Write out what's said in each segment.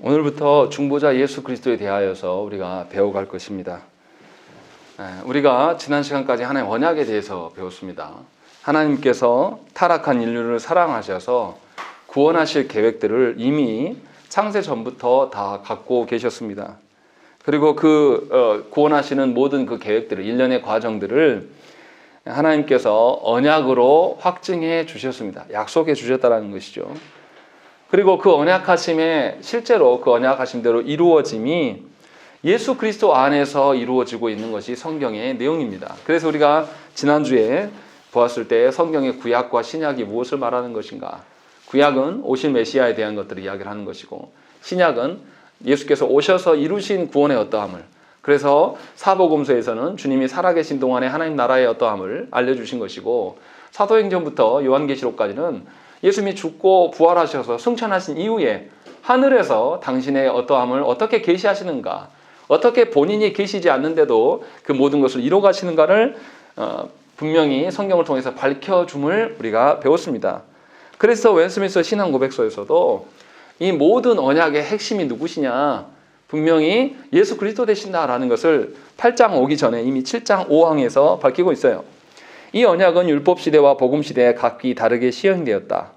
오늘부터 중보자 예수 그리스도에 대하여서 우리가 배워갈 것입니다. 우리가 지난 시간까지 하나님의 언약에 대해서 배웠습니다. 하나님께서 타락한 인류를 사랑하셔서 구원하실 계획들을 이미 창세 전부터 다 갖고 계셨습니다. 그리고 구원하시는 모든 그 계획들을, 일련의 과정들을 하나님께서 언약으로 확증해 주셨습니다. 약속해 주셨다는 것이죠. 그리고 그 언약하심에 실제로 그 언약하심대로 이루어짐이 예수 그리스도 안에서 이루어지고 있는 것이 성경의 내용입니다. 그래서 우리가 지난주에 보았을 때 성경의 구약과 신약이 무엇을 말하는 것인가? 구약은 오실 메시아에 대한 것들을 이야기를 하는 것이고, 신약은 예수께서 오셔서 이루신 구원의 어떠함을, 그래서 사복음서에서는 주님이 살아계신 동안에 하나님 나라의 어떠함을 알려주신 것이고, 사도행전부터 요한계시록까지는 예수님이 죽고 부활하셔서 승천하신 이후에 하늘에서 당신의 어떠함을 어떻게 계시하시는가, 어떻게 본인이 계시지 않는데도 그 모든 것을 이뤄가시는가를 분명히 성경을 통해서 밝혀줌을 우리가 배웠습니다. 그래서 웨스트민스터 신앙고백서에서도 이 모든 언약의 핵심이 누구시냐, 분명히 예수 그리스도 되신다라는 것을 8장 오기 전에 이미 7장 5항에서 밝히고 있어요. 이 언약은 율법시대와 복음시대에 각기 다르게 시행되었다.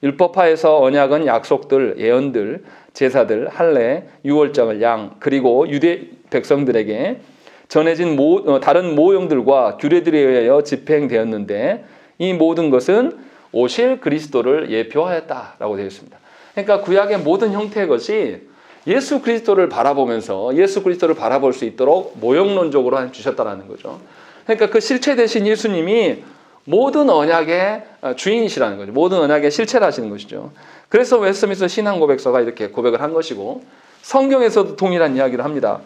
율법하에서 언약은 약속들, 예언들, 제사들, 할례, 유월절, 양, 그리고 유대 백성들에게 전해진 다른 모형들과 규례들에 의하여 집행되었는데, 이 모든 것은 오실 그리스도를 예표하였다라고 되어 있습니다. 그러니까 구약의 모든 형태의 것이 예수 그리스도를 바라보면서 예수 그리스도를 바라볼 수 있도록 모형론적으로 주셨다는 거죠. 그러니까 그 실체 되신 예수님이 모든 언약의 주인이시라는 거죠. 모든 언약의 실체를 하시는 것이죠. 그래서 웨스트민스터 신앙고백서가 이렇게 고백을 한 것이고, 성경에서도 동일한 이야기를 합니다.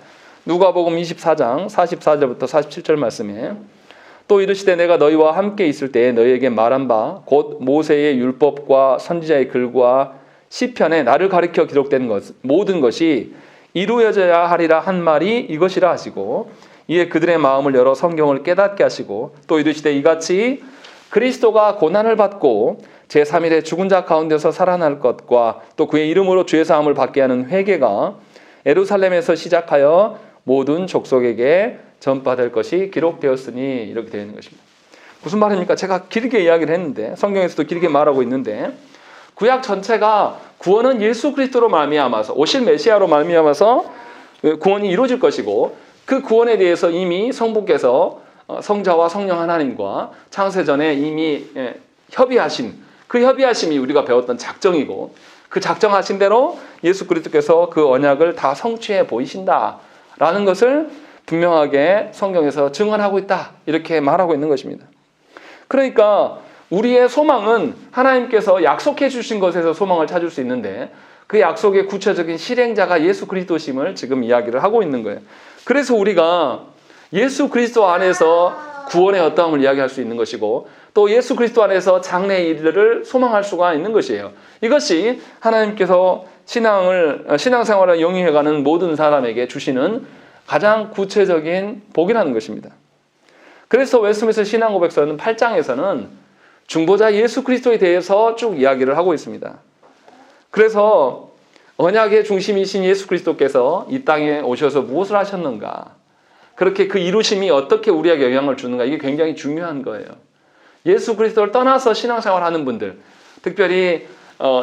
누가복음 24장 44절부터 47절 말씀에, 또 이르시되 내가 너희와 함께 있을 때에 너희에게 말한 바 곧 모세의 율법과 선지자의 글과 시편에 나를 가리켜 기록된 모든 것이 이루어져야 하리라 한 말이 이것이라 하시고, 이에 그들의 마음을 열어 성경을 깨닫게 하시고, 또 이르시되 이같이 그리스도가 고난을 받고 제3일에 죽은 자 가운데서 살아날 것과 또 그의 이름으로 죄 사함을 받게 하는 회개가 예루살렘에서 시작하여 모든 족속에게 전파될 것이 기록되었으니, 이렇게 되어 있는 것입니다. 무슨 말입니까? 제가 길게 이야기를 했는데, 성경에서도 길게 말하고 있는데, 구약 전체가 구원은 예수 그리스도로 말미암아서, 오실 메시아로 말미암아서 구원이 이루어질 것이고, 그 구원에 대해서 이미 성부께서 성자와 성령 하나님과 창세전에 이미 협의하신, 그 협의하심이 우리가 배웠던 작정이고, 그 작정하신 대로 예수 그리스도께서 그 언약을 다 성취해 보이신다라는 것을 분명하게 성경에서 증언하고 있다, 이렇게 말하고 있는 것입니다. 그러니까 우리의 소망은 하나님께서 약속해 주신 것에서 소망을 찾을 수 있는데, 그 약속의 구체적인 실행자가 예수 그리스도심을 지금 이야기를 하고 있는 거예요. 그래서 우리가 예수 그리스도 안에서 구원의 어떠함을 이야기할 수 있는 것이고, 또 예수 그리스도 안에서 장래의 일들을 소망할 수가 있는 것이에요. 이것이 하나님께서 신앙생활을 영위해가는 모든 사람에게 주시는 가장 구체적인 복이라는 것입니다. 그래서 웨스트민스터 신앙고백서는 8장에서는 중보자 예수 그리스도에 대해서 쭉 이야기를 하고 있습니다. 그래서 언약의 중심이신 예수 그리스도께서 이 땅에 오셔서 무엇을 하셨는가, 그렇게 그 이루심이 어떻게 우리에게 영향을 주는가, 이게 굉장히 중요한 거예요. 예수 그리스도를 떠나서 신앙생활하는 분들, 특별히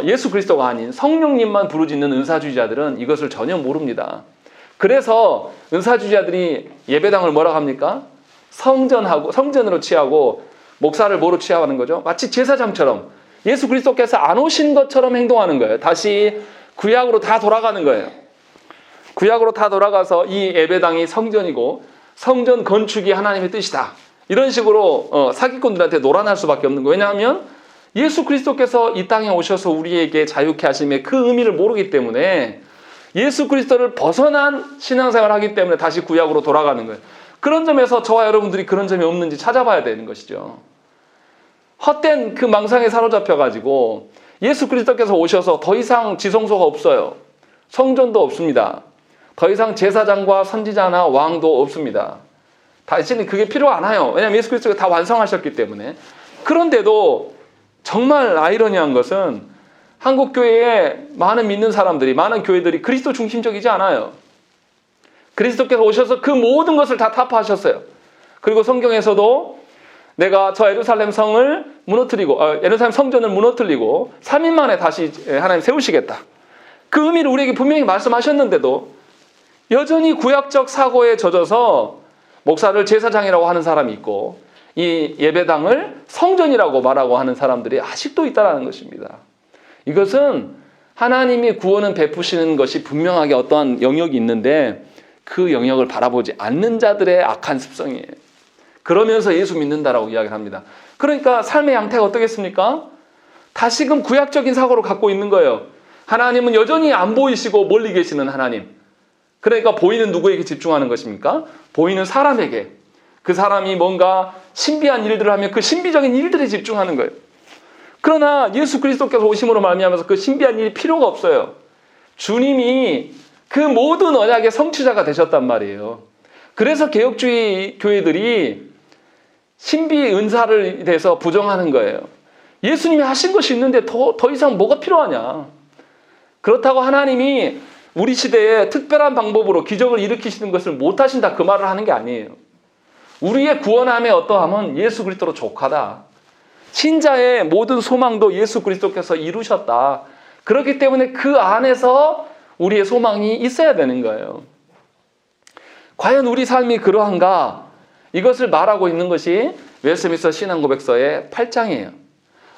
예수 그리스도가 아닌 성령님만 부르짖는 은사주의자들은 이것을 전혀 모릅니다. 그래서 은사주의자들이 예배당을 뭐라고 합니까? 성전으로 취하고, 목사를 뭐로 취하는 거죠? 마치 제사장처럼 예수 그리스도께서 안 오신 것처럼 행동하는 거예요. 다시 구약으로 다 돌아가는 거예요. 구약으로 다 돌아가서 이 예배당이 성전이고 성전 건축이 하나님의 뜻이다, 이런 식으로 사기꾼들한테 놀아날 수밖에 없는 거예요. 왜냐하면 예수 그리스도께서 이 땅에 오셔서 우리에게 자유케 하심의 그 의미를 모르기 때문에, 예수 그리스도를 벗어난 신앙생활을 하기 때문에 다시 구약으로 돌아가는 거예요. 그런 점에서 저와 여러분들이 그런 점이 없는지 찾아봐야 되는 것이죠. 헛된 그 망상에 사로잡혀가지고 예수 그리스도께서 오셔서 더 이상 지성소가 없어요. 성전도 없습니다. 더 이상 제사장과 선지자나 왕도 없습니다. 다시는 그게 필요 않아요. 왜냐하면 예수 그리스도가 다 완성하셨기 때문에. 그런데도 정말 아이러니한 것은 한국 교회에 많은 믿는 사람들이, 많은 교회들이 그리스도 중심적이지 않아요. 그리스도께서 오셔서 그 모든 것을 다 타파하셨어요. 그리고 성경에서도 내가 저 예루살렘 성을 무너뜨리고, 예루살렘 성전을 무너뜨리고 3일 만에 다시 하나님 세우시겠다. 그 의미를 우리에게 분명히 말씀하셨는데도 여전히 구약적 사고에 젖어서 목사를 제사장이라고 하는 사람이 있고, 이 예배당을 성전이라고 말하고 하는 사람들이 아직도 있다는 것입니다. 이것은 하나님이 구원을 베푸시는 것이 분명하게 어떠한 영역이 있는데 그 영역을 바라보지 않는 자들의 악한 습성이에요. 그러면서 예수 믿는다라고 이야기를 합니다. 그러니까 삶의 양태가 어떻겠습니까? 다시금 구약적인 사고를 갖고 있는 거예요. 하나님은 여전히 안 보이시고 멀리 계시는 하나님. 그러니까 보이는 누구에게 집중하는 것입니까? 보이는 사람에게. 그 사람이 뭔가 신비한 일들을 하면 그 신비적인 일들에 집중하는 거예요. 그러나 예수 그리스도께서 오심으로 말미암아서 그 신비한 일이 필요가 없어요. 주님이 그 모든 언약의 성취자가 되셨단 말이에요. 그래서 개혁주의 교회들이 신비 은사를 대해서 부정하는 거예요. 예수님이 하신 것이 있는데 더 이상 뭐가 필요하냐. 그렇다고 하나님이 우리 시대에 특별한 방법으로 기적을 일으키시는 것을 못하신다, 그 말을 하는 게 아니에요. 우리의 구원함의 어떠함은 예수 그리스도로 족하다. 신자의 모든 소망도 예수 그리스도께서 이루셨다. 그렇기 때문에 그 안에서 우리의 소망이 있어야 되는 거예요. 과연 우리 삶이 그러한가? 이것을 말하고 있는 것이 웨스트민스터 신앙고백서의 8장이에요.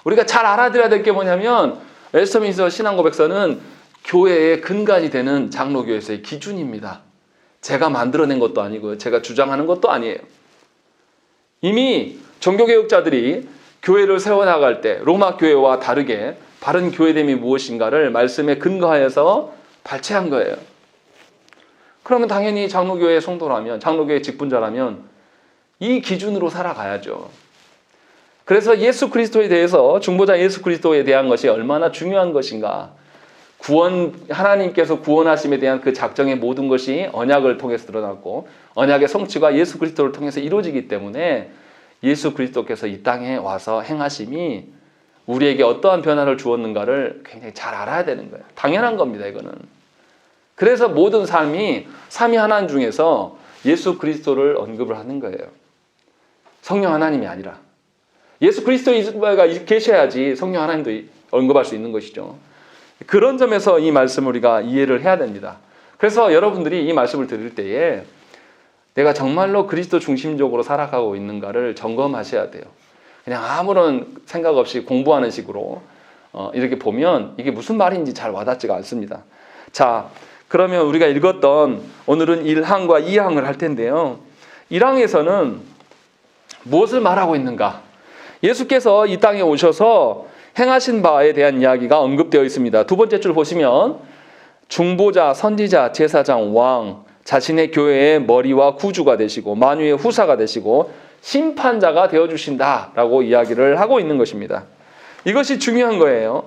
우리가 잘 알아들어야 될 게 뭐냐면 웨스트민스터 신앙고백서는 교회의 근간이 되는 장로교회에서의 기준입니다. 제가 만들어낸 것도 아니고요. 제가 주장하는 것도 아니에요. 이미 종교개혁자들이 교회를 세워나갈 때 로마 교회와 다르게 바른 교회됨이 무엇인가를 말씀에 근거하여서 발췌한 거예요. 그러면 당연히 장로교회 성도라면, 장로교회 직분자라면 이 기준으로 살아가야죠. 그래서 예수 그리스도에 대해서, 중보자 예수 그리스도에 대한 것이 얼마나 중요한 것인가, 하나님께서 구원하심에 대한 그 작정의 모든 것이 언약을 통해서 드러났고 언약의 성취가 예수 그리스도를 통해서 이루어지기 때문에 예수 그리스도께서 이 땅에 와서 행하심이 우리에게 어떠한 변화를 주었는가를 굉장히 잘 알아야 되는 거예요. 당연한 겁니다, 이거는. 그래서 모든 삶이 삼위 하나님 중에서 예수 그리스도를 언급을 하는 거예요. 성령 하나님이 아니라. 예수 그리스도가 계셔야지 성령 하나님도 언급할 수 있는 것이죠. 그런 점에서 이 말씀을 우리가 이해를 해야 됩니다. 그래서 여러분들이 이 말씀을 들을 때에 내가 정말로 그리스도 중심적으로 살아가고 있는가를 점검하셔야 돼요. 그냥 아무런 생각 없이 공부하는 식으로 이렇게 보면 이게 무슨 말인지 잘 와닿지가 않습니다. 자, 그러면 우리가 읽었던 오늘은 1항과 2항을 할 텐데요. 1항에서는 무엇을 말하고 있는가? 예수께서 이 땅에 오셔서 행하신 바에 대한 이야기가 언급되어 있습니다. 두 번째 줄 보시면 중보자, 선지자, 제사장, 왕, 자신의 교회의 머리와 구주가 되시고 만유의 후사가 되시고 심판자가 되어주신다라고 이야기를 하고 있는 것입니다. 이것이 중요한 거예요.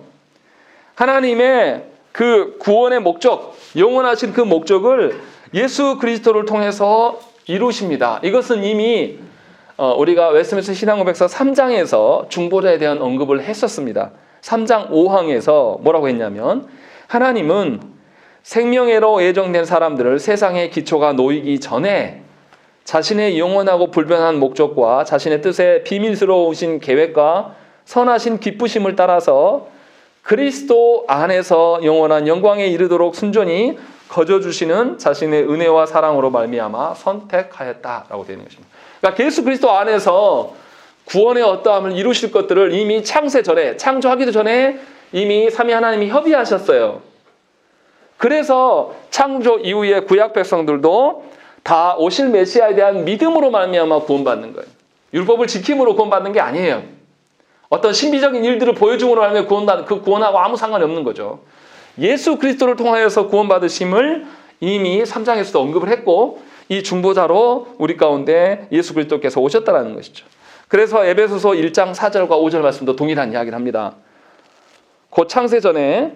하나님의 그 구원의 목적, 영원하신 그 목적을 예수 그리스도를 통해서 이루십니다. 이것은 이미 우리가 웨스트민스터 신앙고백서 3장에서 중보자에 대한 언급을 했었습니다. 3장 5항에서 뭐라고 했냐면 하나님은 생명애로 예정된 사람들을 세상의 기초가 놓이기 전에 자신의 영원하고 불변한 목적과 자신의 뜻의 비밀스러우신 계획과 선하신 기쁘심을 따라서 그리스도 안에서 영원한 영광에 이르도록 순전히 거저주시는 자신의 은혜와 사랑으로 말미암아 선택하였다라고 되는 것입니다. 그러니까 예수 그리스도 안에서 구원의 어떠함을 이루실 것들을 이미 창세 전에, 창조하기도 전에 이미 삼위 하나님이 협의하셨어요. 그래서 창조 이후의 구약 백성들도 다 오실 메시아에 대한 믿음으로 말미암아 구원받는 거예요. 율법을 지킴으로 구원받는 게 아니에요. 어떤 신비적인 일들을 보여줌으로 말미암아 구원받는, 그 구원하고 아무 상관이 없는 거죠. 예수 그리스도를 통하여서 구원받으심을 이미 3장에서도 언급을 했고 이 중보자로 우리 가운데 예수 그리스도께서 오셨다는 것이죠. 그래서 에베소서 1장 4절과 5절 말씀도 동일한 이야기를 합니다. 곧 창세 전에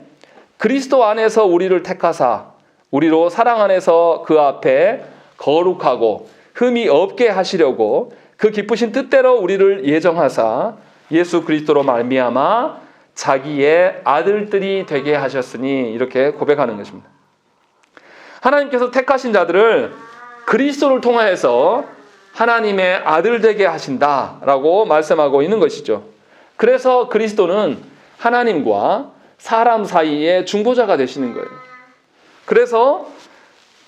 그리스도 안에서 우리를 택하사 우리로 사랑 안에서 그 앞에 거룩하고 흠이 없게 하시려고 그 기쁘신 뜻대로 우리를 예정하사 예수 그리스도로 말미암아 자기의 아들들이 되게 하셨으니 이렇게 고백하는 것입니다. 하나님께서 택하신 자들을 그리스도를 통하여서 하나님의 아들 되게 하신다라고 말씀하고 있는 것이죠. 그래서 그리스도는 하나님과 사람 사이의 중보자가 되시는 거예요. 그래서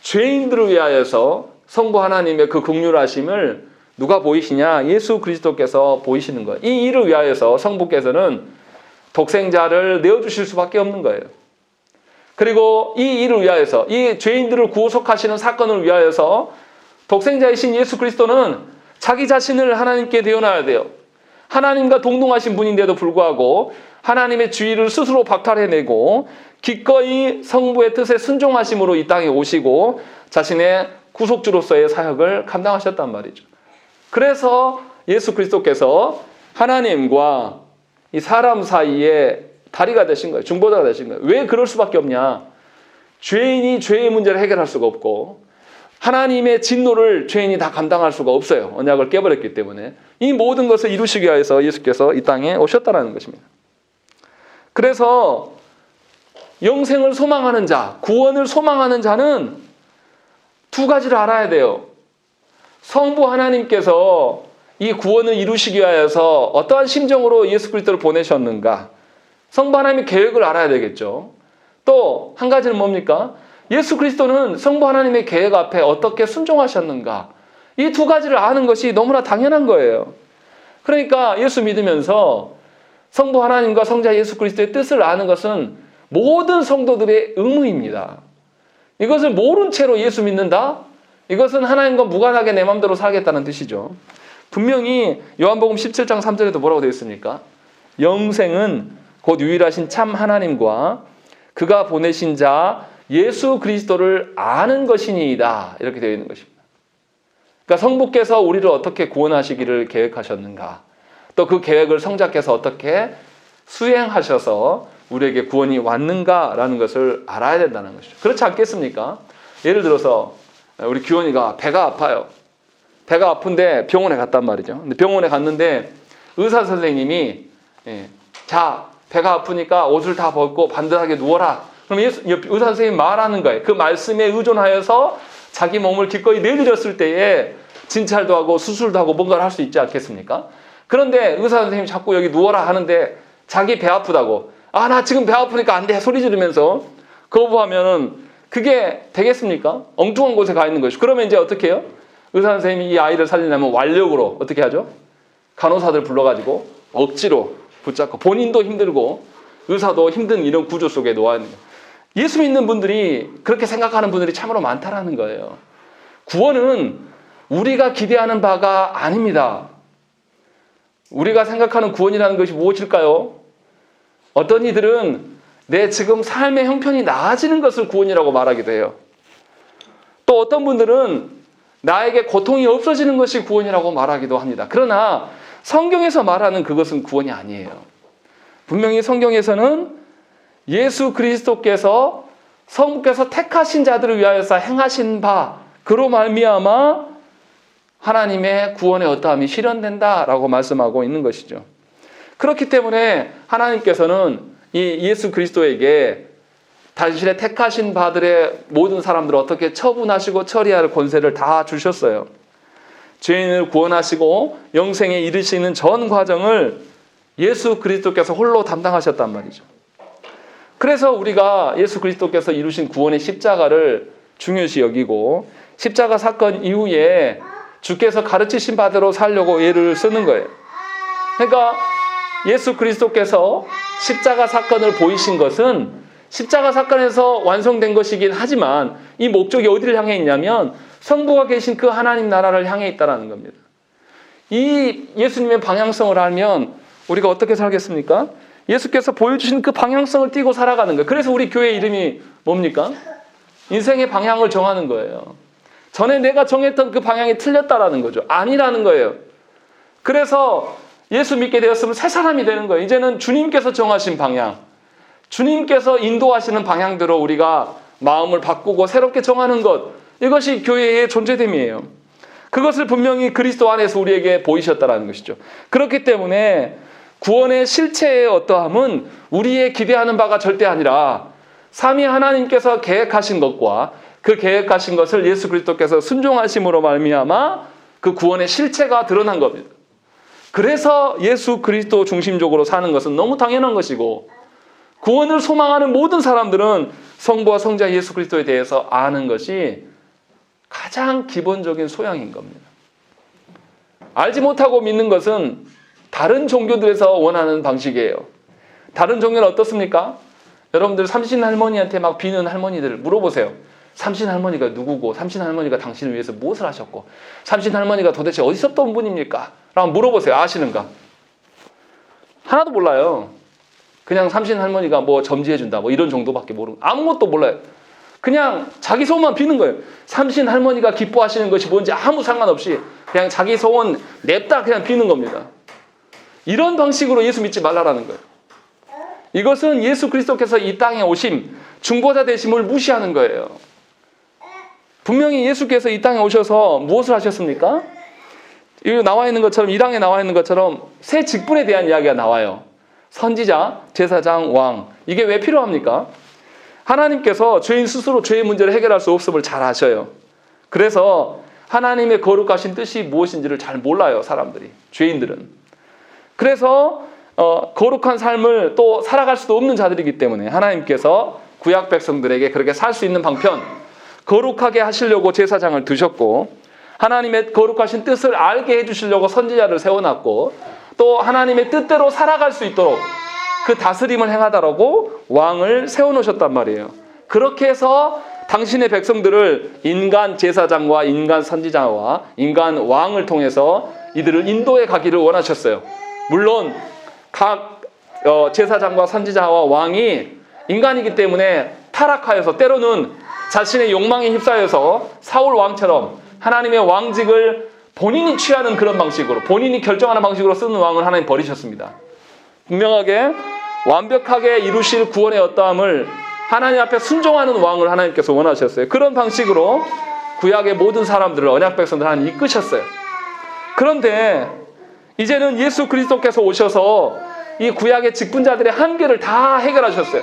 죄인들을 위하여서 성부 하나님의 그 긍휼하심을 누가 보이시냐? 예수 그리스도께서 보이시는 거예요. 이 일을 위하여서 성부께서는 독생자를 내어주실 수밖에 없는 거예요. 그리고 이 일을 위하여서, 이 죄인들을 구속하시는 사건을 위하여서 독생자이신 예수 그리스도는 자기 자신을 하나님께 내어놔야 돼요. 하나님과 동등하신 분인데도 불구하고 하나님의 주의를 스스로 박탈해내고 기꺼이 성부의 뜻에 순종하심으로 이 땅에 오시고 자신의 구속주로서의 사역을 감당하셨단 말이죠. 그래서 예수 그리스도께서 하나님과 이 사람 사이에 다리가 되신 거예요. 중보자가 되신 거예요. 왜 그럴 수밖에 없냐? 죄인이 죄의 문제를 해결할 수가 없고 하나님의 진노를 죄인이 다 감당할 수가 없어요. 언약을 깨버렸기 때문에. 이 모든 것을 이루시기 위해서 예수께서 이 땅에 오셨다는 것입니다. 그래서 영생을 소망하는 자, 구원을 소망하는 자는 두 가지를 알아야 돼요. 성부 하나님께서 이 구원을 이루시기 위하여서 어떠한 심정으로 예수 그리스도를 보내셨는가? 성부 하나님의 계획을 알아야 되겠죠. 또 한 가지는 뭡니까? 예수 그리스도는 성부 하나님의 계획 앞에 어떻게 순종하셨는가? 이 두 가지를 아는 것이 너무나 당연한 거예요. 그러니까 예수 믿으면서 성부 하나님과 성자 예수 그리스도의 뜻을 아는 것은 모든 성도들의 의무입니다. 이것을 모른 채로 예수 믿는다? 이것은 하나님과 무관하게 내 마음대로 살겠다는 뜻이죠. 분명히 요한복음 17장 3절에도 뭐라고 되어 있습니까? 영생은 곧 유일하신 참 하나님과 그가 보내신 자 예수 그리스도를 아는 것이니이다. 이렇게 되어 있는 것입니다. 그러니까 성부께서 우리를 어떻게 구원하시기를 계획하셨는가? 또 그 계획을 성자께서 어떻게 수행하셔서 우리에게 구원이 왔는가라는 것을 알아야 된다는 것이죠. 그렇지 않겠습니까? 예를 들어서 우리 규원이가 배가 아파요. 배가 아픈데 병원에 갔단 말이죠. 근데 병원에 갔는데 의사 선생님이 자, 배가 아프니까 옷을 다 벗고 반듯하게 누워라. 그럼 의사 선생님이 말하는 거예요. 그 말씀에 의존하여서 자기 몸을 기꺼이 내드렸을 때에 진찰도 하고 수술도 하고 뭔가를 할 수 있지 않겠습니까? 그런데 의사 선생님이 자꾸 여기 누워라 하는데 자기 배 아프다고 나 지금 배 아프니까 안 돼 소리 지르면서 거부하면은 그게 되겠습니까? 엉뚱한 곳에 가 있는 것이죠. 그러면 이제 어떻게 해요? 의사 선생님이 이 아이를 살리려면 완력으로 어떻게 하죠? 간호사들 불러가지고 억지로 붙잡고 본인도 힘들고 의사도 힘든 이런 구조 속에 놓아 있는 거예요. 예수 믿는 분들이 그렇게 생각하는 분들이 참으로 많다라는 거예요. 구원은 우리가 기대하는 바가 아닙니다. 우리가 생각하는 구원이라는 것이 무엇일까요? 어떤 이들은 내 지금 삶의 형편이 나아지는 것을 구원이라고 말하기도 해요. 또 어떤 분들은 나에게 고통이 없어지는 것이 구원이라고 말하기도 합니다. 그러나 성경에서 말하는 그것은 구원이 아니에요. 분명히 성경에서는 예수 그리스도께서 성부께서 택하신 자들을 위하여서 행하신 바 그로 말미암아 하나님의 구원의 어떠함이 실현된다라고 말씀하고 있는 것이죠. 그렇기 때문에 하나님께서는 이 예수 그리스도에게 당신의 택하신 바들의 모든 사람들을 어떻게 처분하시고 처리할 권세를 다 주셨어요. 죄인을 구원하시고 영생에 이르시는 전 과정을 예수 그리스도께서 홀로 담당하셨단 말이죠. 그래서 우리가 예수 그리스도께서 이루신 구원의 십자가를 중요시 여기고 십자가 사건 이후에 주께서 가르치신 바대로 살려고 예를 쓰는 거예요. 그러니까 예수 그리스도께서 십자가 사건을 보이신 것은 십자가 사건에서 완성된 것이긴 하지만 이 목적이 어디를 향해 있냐면 성부가 계신 그 하나님 나라를 향해 있다는 겁니다. 이 예수님의 방향성을 알면 우리가 어떻게 살겠습니까? 예수께서 보여주신 그 방향성을 띠고 살아가는 거예요. 그래서 우리 교회 이름이 뭡니까? 인생의 방향을 정하는 거예요. 전에 내가 정했던 그 방향이 틀렸다라는 거죠. 아니라는 거예요. 그래서 예수 믿게 되었으면 새 사람이 되는 거예요. 이제는 주님께서 정하신 방향, 주님께서 인도하시는 방향대로 우리가 마음을 바꾸고 새롭게 정하는 것, 이것이 교회의 존재됨이에요. 그것을 분명히 그리스도 안에서 우리에게 보이셨다는 것이죠. 그렇기 때문에 구원의 실체의 어떠함은 우리의 기대하는 바가 절대 아니라 삼위 하나님께서 계획하신 것과 그 계획하신 것을 예수 그리스도께서 순종하심으로 말미암아 그 구원의 실체가 드러난 겁니다. 그래서 예수 그리스도 중심적으로 사는 것은 너무 당연한 것이고, 구원을 소망하는 모든 사람들은 성부와 성자 예수 그리스도에 대해서 아는 것이 가장 기본적인 소양인 겁니다. 알지 못하고 믿는 것은 다른 종교들에서 원하는 방식이에요. 다른 종교는 어떻습니까? 여러분들 삼신 할머니한테 막 비는 할머니들 물어보세요. 삼신 할머니가 누구고, 삼신 할머니가 당신을 위해서 무엇을 하셨고, 삼신 할머니가 도대체 어디서부터 온 분입니까? 라고 물어보세요. 아시는가? 하나도 몰라요. 그냥 삼신 할머니가 뭐 점지해준다 뭐 이런 정도밖에 모르고 아무것도 몰라요. 그냥 자기 소원만 비는 거예요. 삼신 할머니가 기뻐하시는 것이 뭔지 아무 상관없이 그냥 자기 소원 냅다 그냥 비는 겁니다. 이런 방식으로 예수 믿지 말라라는 거예요. 이것은 예수 그리스도께서 이 땅에 오심, 중보자 되심을 무시하는 거예요. 분명히 예수께서 이 땅에 오셔서 무엇을 하셨습니까? 여기 나와 있는 것처럼, 1항에 나와 있는 것처럼 세 직분에 대한 이야기가 나와요. 선지자, 제사장, 왕. 이게 왜 필요합니까? 하나님께서 죄인 스스로 죄의 문제를 해결할 수 없음을 잘 아셔요. 그래서 하나님의 거룩하신 뜻이 무엇인지를 잘 몰라요, 사람들이. 죄인들은. 그래서 거룩한 삶을 또 살아갈 수도 없는 자들이기 때문에 하나님께서 구약 백성들에게 그렇게 살 수 있는 방편, 거룩하게 하시려고 제사장을 두셨고, 하나님의 거룩하신 뜻을 알게 해주시려고 선지자를 세워놨고, 또 하나님의 뜻대로 살아갈 수 있도록 그 다스림을 행하다라고 왕을 세워놓으셨단 말이에요. 그렇게 해서 당신의 백성들을 인간 제사장과 인간 선지자와 인간 왕을 통해서 이들을 인도해 가기를 원하셨어요. 물론 각 제사장과 선지자와 왕이 인간이기 때문에 타락하여서 때로는 자신의 욕망에 휩싸여서 사울 왕처럼 하나님의 왕직을 본인이 취하는 그런 방식으로, 본인이 결정하는 방식으로 쓰는 왕을 하나님 버리셨습니다. 분명하게 완벽하게 이루실 구원의 어떠함을 하나님 앞에 순종하는 왕을 하나님께서 원하셨어요. 그런 방식으로 구약의 모든 사람들을, 언약 백성들 하나님 이끄셨어요. 그런데 이제는 예수 그리스도께서 오셔서 이 구약의 직분자들의 한계를 다 해결하셨어요.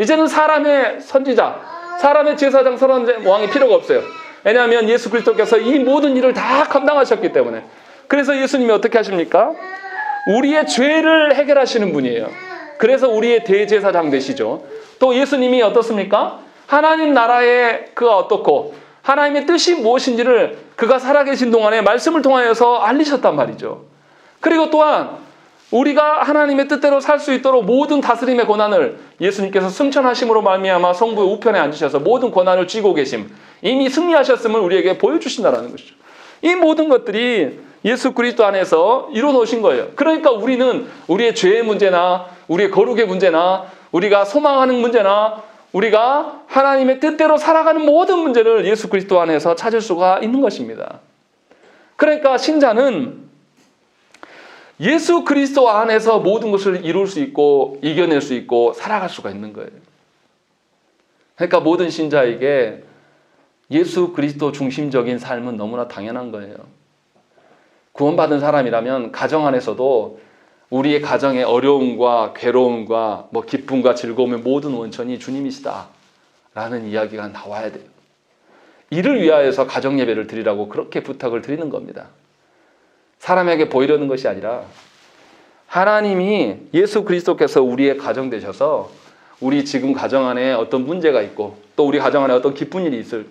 이제는 사람의 선지자, 사람의 제사장, 사람의 왕이 필요가 없어요. 왜냐하면 예수 그리스도께서 이 모든 일을 다 감당하셨기 때문에. 그래서 예수님이 어떻게 하십니까? 우리의 죄를 해결하시는 분이에요. 그래서 우리의 대제사장 되시죠. 또 예수님이 어떻습니까? 하나님 나라의 그가 어떻고 하나님의 뜻이 무엇인지를 그가 살아계신 동안에 말씀을 통하여서 알리셨단 말이죠. 그리고 또한 우리가 하나님의 뜻대로 살 수 있도록 모든 다스림의 권한을 예수님께서 승천하심으로 말미암아 성부의 우편에 앉으셔서 모든 권한을 쥐고 계심, 이미 승리하셨음을 우리에게 보여주신다는 것이죠. 이 모든 것들이 예수 그리스도 안에서 이루어놓으신 거예요. 그러니까 우리는 우리의 죄의 문제나 우리의 거룩의 문제나 우리가 소망하는 문제나 우리가 하나님의 뜻대로 살아가는 모든 문제를 예수 그리스도 안에서 찾을 수가 있는 것입니다. 그러니까 신자는 예수 그리스도 안에서 모든 것을 이룰 수 있고 이겨낼 수 있고 살아갈 수가 있는 거예요. 그러니까 모든 신자에게 예수 그리스도 중심적인 삶은 너무나 당연한 거예요. 구원받은 사람이라면 가정 안에서도 우리의 가정의 어려움과 괴로움과 기쁨과 즐거움의 모든 원천이 주님이시다라는 이야기가 나와야 돼요. 이를 위하여서 가정 예배를 드리라고 그렇게 부탁을 드리는 겁니다. 사람에게 보이려는 것이 아니라 하나님이 예수 그리스도께서 우리의 가정 되셔서 우리 지금 가정 안에 어떤 문제가 있고 또 우리 가정 안에 어떤 기쁜 일이 있을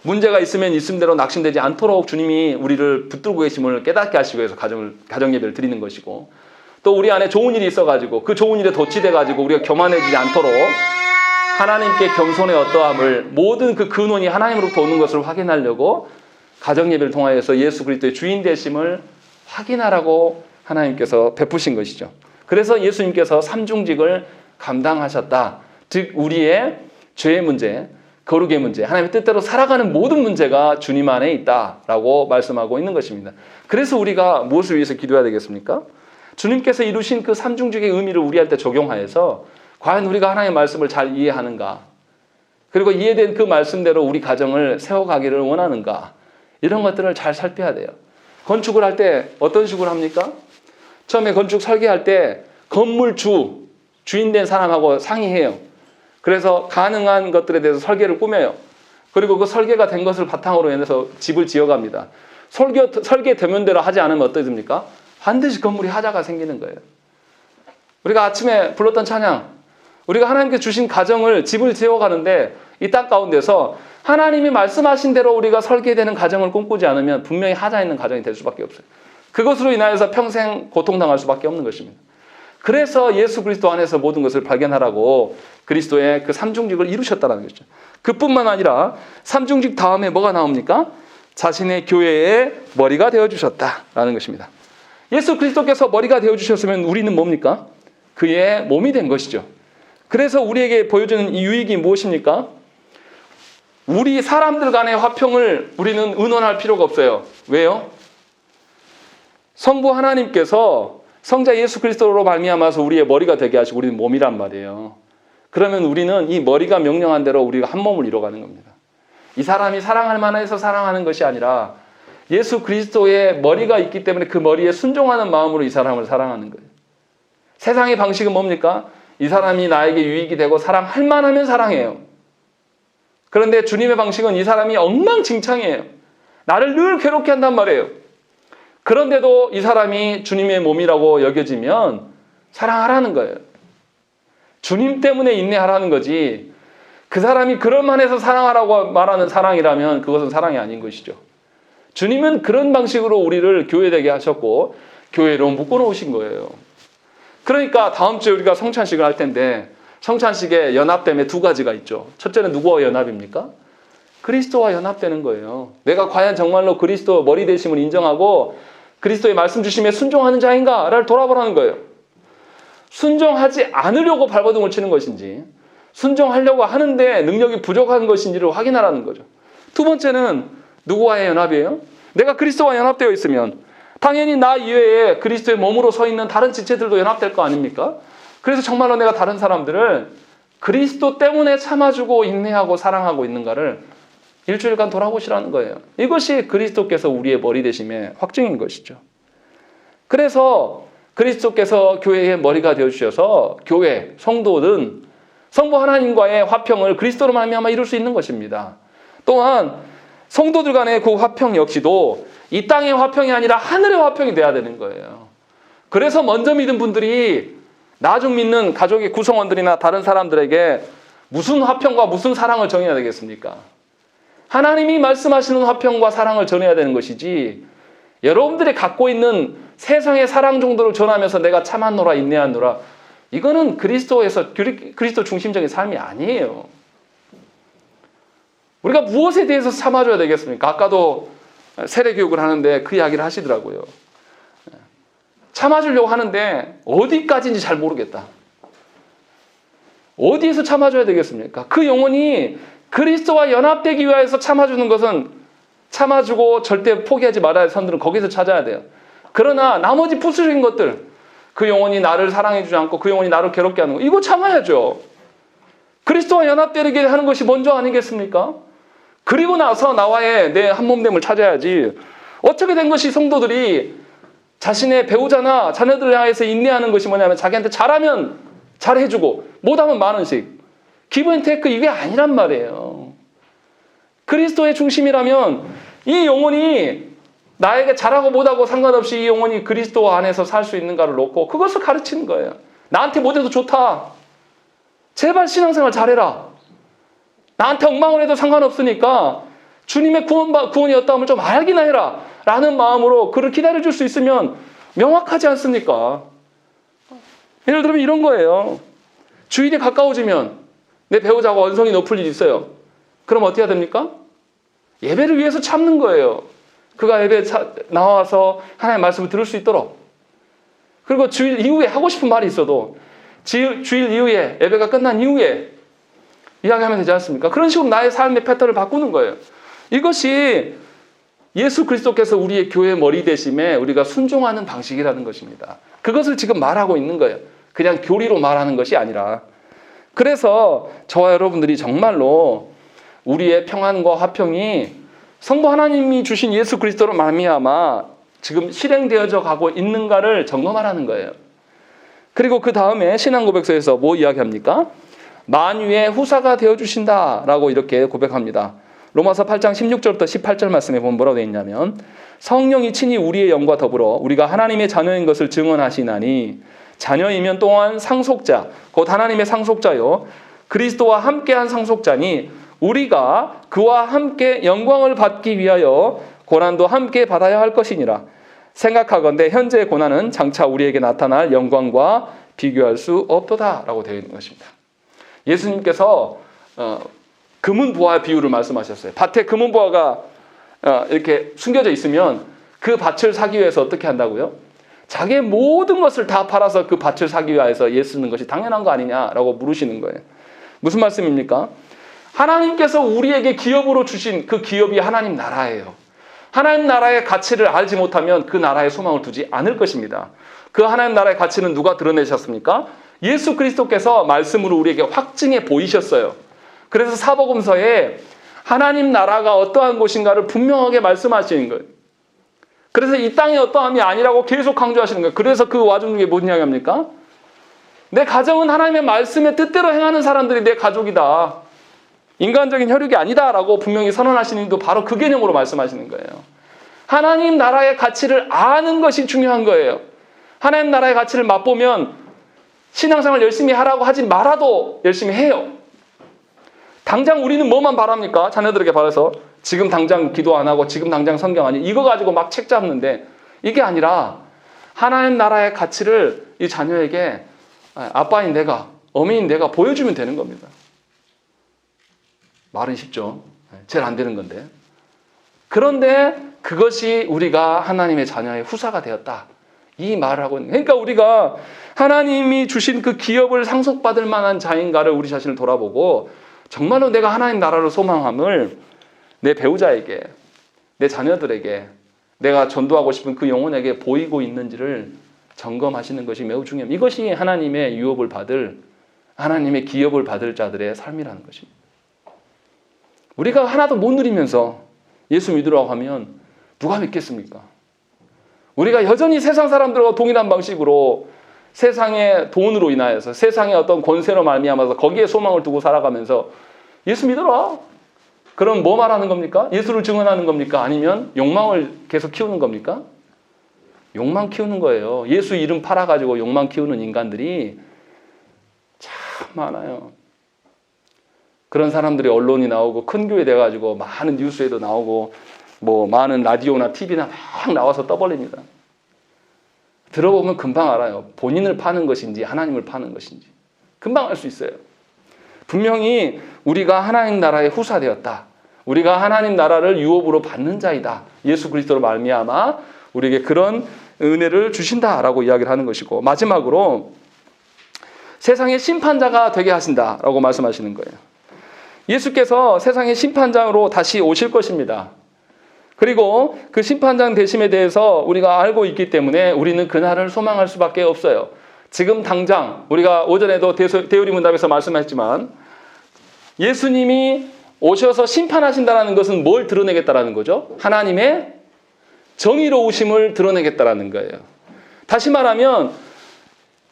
문제가 있으면 있음대로 낙심되지 않도록 주님이 우리를 붙들고 계심을 깨닫게 하시기 위해서 가정 예배를 드리는 것이고, 또 우리 안에 좋은 일이 있어가지고 그 좋은 일에 덧치돼가지고 우리가 교만해지지 않도록 하나님께 겸손의 어떠함을 모든 그 근원이 하나님으로부터 오는 것을 확인하려고 가정 예배를 통하여서 예수 그리스도의 주인 되심을 확인하라고 하나님께서 베푸신 것이죠. 그래서 예수님께서 삼중직을 감당하셨다. 즉 우리의 죄의 문제, 거룩의 문제, 하나님의 뜻대로 살아가는 모든 문제가 주님 안에 있다라고 말씀하고 있는 것입니다. 그래서 우리가 무엇을 위해서 기도해야 되겠습니까? 주님께서 이루신 그 삼중직의 의미를 우리한테 적용하여서 과연 우리가 하나님의 말씀을 잘 이해하는가, 그리고 이해된 그 말씀대로 우리 가정을 세워가기를 원하는가, 이런 것들을 잘 살펴야 돼요. 건축을 할 때 어떤 식으로 합니까? 처음에 건축 설계할 때 건물 주인 된 사람하고 상의해요. 그래서 가능한 것들에 대해서 설계를 꾸며요. 그리고 그 설계가 된 것을 바탕으로 해서 집을 지어갑니다. 설계되는 대로 하지 않으면 어떻습니까? 반드시 건물이 하자가 생기는 거예요. 우리가 아침에 불렀던 찬양, 우리가 하나님께 주신 가정을, 집을 지어가는데 이 땅 가운데서 하나님이 말씀하신 대로 우리가 설계되는 가정을 꿈꾸지 않으면 분명히 하자 있는 가정이 될 수밖에 없어요. 그것으로 인하여서 평생 고통당할 수밖에 없는 것입니다. 그래서 예수 그리스도 안에서 모든 것을 발견하라고 그리스도의 그 삼중직을 이루셨다는 것이죠. 그뿐만 아니라 삼중직 다음에 뭐가 나옵니까? 자신의 교회의 머리가 되어주셨다라는 것입니다. 예수 그리스도께서 머리가 되어주셨으면 우리는 뭡니까? 그의 몸이 된 것이죠. 그래서 우리에게 보여주는 이 유익이 무엇입니까? 우리 사람들 간의 화평을 우리는 의논할 필요가 없어요. 왜요? 성부 하나님께서 성자 예수 그리스도로 말미암아서 우리의 머리가 되게 하시고 우리는 몸이란 말이에요. 그러면 우리는 이 머리가 명령한 대로 우리가 한 몸을 이뤄가는 겁니다. 이 사람이 사랑할 만해서 사랑하는 것이 아니라 예수 그리스도의 머리가 있기 때문에 그 머리에 순종하는 마음으로 이 사람을 사랑하는 거예요. 세상의 방식은 뭡니까? 이 사람이 나에게 유익이 되고 사랑할 만하면 사랑해요. 그런데 주님의 방식은 이 사람이 엉망진창이에요. 나를 늘 괴롭게 한단 말이에요. 그런데도 이 사람이 주님의 몸이라고 여겨지면 사랑하라는 거예요. 주님 때문에 인내하라는 거지, 그 사람이 그럴만해서 사랑하라고 말하는 사랑이라면 그것은 사랑이 아닌 것이죠. 주님은 그런 방식으로 우리를 교회되게 하셨고 교회로 묶어놓으신 거예요. 그러니까 다음 주에 우리가 성찬식을 할 텐데 성찬식에 연합됨에 두 가지가 있죠. 첫째는 누구와 연합입니까? 그리스도와 연합되는 거예요. 내가 과연 정말로 그리스도 머리 되심을 인정하고 그리스도의 말씀 주심에 순종하는 자인가를 돌아보라는 거예요. 순종하지 않으려고 발버둥을 치는 것인지 순종하려고 하는데 능력이 부족한 것인지를 확인하라는 거죠. 두 번째는 누구와의 연합이에요? 내가 그리스도와 연합되어 있으면 당연히 나 이외에 그리스도의 몸으로 서 있는 다른 지체들도 연합될 거 아닙니까? 그래서 정말로 내가 다른 사람들을 그리스도 때문에 참아주고 인내하고 사랑하고 있는가를 일주일간 돌아보시라는 거예요. 이것이 그리스도께서 우리의 머리 되심의 확증인 것이죠. 그래서 그리스도께서 교회의 머리가 되어주셔서 교회, 성도는 성부 하나님과의 화평을 그리스도로 말미암아 이룰 수 있는 것입니다. 또한 성도들 간의 그 화평 역시도 이 땅의 화평이 아니라 하늘의 화평이 돼야 되는 거예요. 그래서 먼저 믿은 분들이 나중 믿는 가족의 구성원들이나 다른 사람들에게 무슨 화평과 무슨 사랑을 전해야 되겠습니까? 하나님이 말씀하시는 화평과 사랑을 전해야 되는 것이지 여러분들이 갖고 있는 세상의 사랑 정도를 전하면서 내가 참았노라 인내하노라, 이거는 그리스도 중심적인 삶이 아니에요. 우리가 무엇에 대해서 참아줘야 되겠습니까? 아까도 세례교육을 하는데 그 이야기를 하시더라고요. 참아주려고 하는데 어디까지인지 잘 모르겠다. 어디에서 참아줘야 되겠습니까? 그 영혼이 그리스도와 연합되기 위해서 참아주는 것은 참아주고 절대 포기하지 말아야 할 선들은 거기서 찾아야 돼요. 그러나 나머지 부수적인 것들, 그 영혼이 나를 사랑해주지 않고 그 영혼이 나를 괴롭게 하는 거, 이거 참아야죠. 그리스도와 연합되게 하는 것이 먼저 아니겠습니까? 그리고 나서 나와의 내 한몸됨을 찾아야지. 어떻게 된 것이 성도들이 자신의 배우자나 자녀들을 향해서 인내하는 것이 뭐냐면 자기한테 잘하면 잘해주고 못하면 많은씩 기브앤테이크, 이게 아니란 말이에요. 그리스도의 중심이라면 이 영혼이 나에게 잘하고 못하고 상관없이 이 영혼이 그리스도 안에서 살 수 있는가를 놓고 그것을 가르치는 거예요. 나한테 못해도 좋다. 제발 신앙생활 잘해라. 나한테 엉망을 해도 상관없으니까 주님의 구원이었다면 좀 알기나 해라 라는 마음으로 그를 기다려줄 수 있으면 명확하지 않습니까? 예를 들면 이런 거예요. 주일이 가까워지면 내 배우자가 언성이 높을 일이 있어요. 그럼 어떻게 해야 됩니까? 예배를 위해서 참는 거예요. 그가 예배에 나와서 하나님의 말씀을 들을 수 있도록. 그리고 주일 이후에 하고 싶은 말이 있어도 주일 이후에, 예배가 끝난 이후에 이야기하면 되지 않습니까? 그런 식으로 나의 삶의 패턴을 바꾸는 거예요. 이것이 예수 그리스도께서 우리의 교회 머리 되심에 우리가 순종하는 방식이라는 것입니다. 그것을 지금 말하고 있는 거예요. 그냥 교리로 말하는 것이 아니라. 그래서 저와 여러분들이 정말로 우리의 평안과 화평이 성부 하나님이 주신 예수 그리스도로 말미암아 지금 실행되어져 가고 있는가를 점검하라는 거예요. 그리고 그 다음에 신앙고백서에서 뭐 이야기합니까? 만유의 후사가 되어주신다라고 이렇게 고백합니다. 로마서 8장 16절부터 18절 말씀에 보면 뭐라고 되어 있냐면 성령이 친히 우리의 영과 더불어 우리가 하나님의 자녀인 것을 증언하시나니 자녀이면 또한 상속자, 곧 하나님의 상속자요 그리스도와 함께한 상속자니 우리가 그와 함께 영광을 받기 위하여 고난도 함께 받아야 할 것이니라. 생각하건대 현재의 고난은 장차 우리에게 나타날 영광과 비교할 수 없도다라고 되어 있는 것입니다. 예수님께서 금은보화 비유를 말씀하셨어요. 밭에 금은보화가 이렇게 숨겨져 있으면 그 밭을 사기 위해서 어떻게 한다고요? 자기의 모든 것을 다 팔아서 그 밭을 사기 위해서 예 쓰는 것이 당연한 거 아니냐라고 물으시는 거예요. 무슨 말씀입니까? 하나님께서 우리에게 기업으로 주신 그 기업이 하나님 나라예요. 하나님 나라의 가치를 알지 못하면 그 나라에 소망을 두지 않을 것입니다. 그 하나님 나라의 가치는 누가 드러내셨습니까? 예수 그리스도께서 말씀으로 우리에게 확증해 보이셨어요. 그래서 사복음서에 하나님 나라가 어떠한 곳인가를 분명하게 말씀하시는 거예요. 그래서 이 땅이 어떠함이 아니라고 계속 강조하시는 거예요. 그래서 그 와중 중에 무슨 이야기합니까? 내 가정은 하나님의 말씀의 뜻대로 행하는 사람들이 내 가족이다. 인간적인 혈육이 아니다라고 분명히 선언하시는 이도 바로 그 개념으로 말씀하시는 거예요. 하나님 나라의 가치를 아는 것이 중요한 거예요. 하나님 나라의 가치를 맛보면 신앙생활 열심히 하라고 하지 말아도 열심히 해요. 당장 우리는 뭐만 바랍니까? 자녀들에게 바라서 지금 당장 기도 안 하고 지금 당장 성경 아니 이거 가지고 막 책 잡는데 이게 아니라 하나님 나라의 가치를 이 자녀에게 아빠인 내가 어머니인 내가 보여주면 되는 겁니다. 말은 쉽죠. 제일 안 되는 건데. 그런데 그것이 우리가 하나님의 자녀의 후사가 되었다. 이 말을 하고 있는. 그러니까 우리가 하나님이 주신 그 기업을 상속받을 만한 자인가를 우리 자신을 돌아보고 정말로 내가 하나님 나라를 소망함을 내 배우자에게, 내 자녀들에게, 내가 전도하고 싶은 그 영혼에게 보이고 있는지를 점검하시는 것이 매우 중요합니다. 이것이 하나님의 유업을 받을, 하나님의 기업을 받을 자들의 삶이라는 것입니다. 우리가 하나도 못 누리면서 예수 믿으라고 하면 누가 믿겠습니까? 우리가 여전히 세상 사람들과 동일한 방식으로 세상의 돈으로 인하여서 세상의 어떤 권세로 말미암아서 거기에 소망을 두고 살아가면서 예수 믿어라. 그럼 뭐 말하는 겁니까? 예수를 증언하는 겁니까? 아니면 욕망을 계속 키우는 겁니까? 욕망 키우는 거예요. 예수 이름 팔아가지고 욕망 키우는 인간들이 참 많아요. 그런 사람들이 언론이 나오고 큰 교회 돼가지고 많은 뉴스에도 나오고 뭐 많은 라디오나 TV나 막 나와서 떠벌립니다. 들어보면 금방 알아요. 본인을 파는 것인지 하나님을 파는 것인지. 금방 알 수 있어요. 분명히 우리가 하나님 나라의 후사되었다. 우리가 하나님 나라를 유업으로 받는 자이다. 예수 그리스도로 말미암아 우리에게 그런 은혜를 주신다라고 이야기를 하는 것이고 마지막으로 세상의 심판자가 되게 하신다라고 말씀하시는 거예요. 예수께서 세상의 심판장으로 다시 오실 것입니다. 그리고 그 심판장 되심에 대해서 우리가 알고 있기 때문에 우리는 그날을 소망할 수밖에 없어요. 지금 당장 우리가 오전에도 대우리 문답에서 말씀하셨지만 예수님이 오셔서 심판하신다는 것은 뭘 드러내겠다라는 거죠? 하나님의 정의로우심을 드러내겠다라는 거예요. 다시 말하면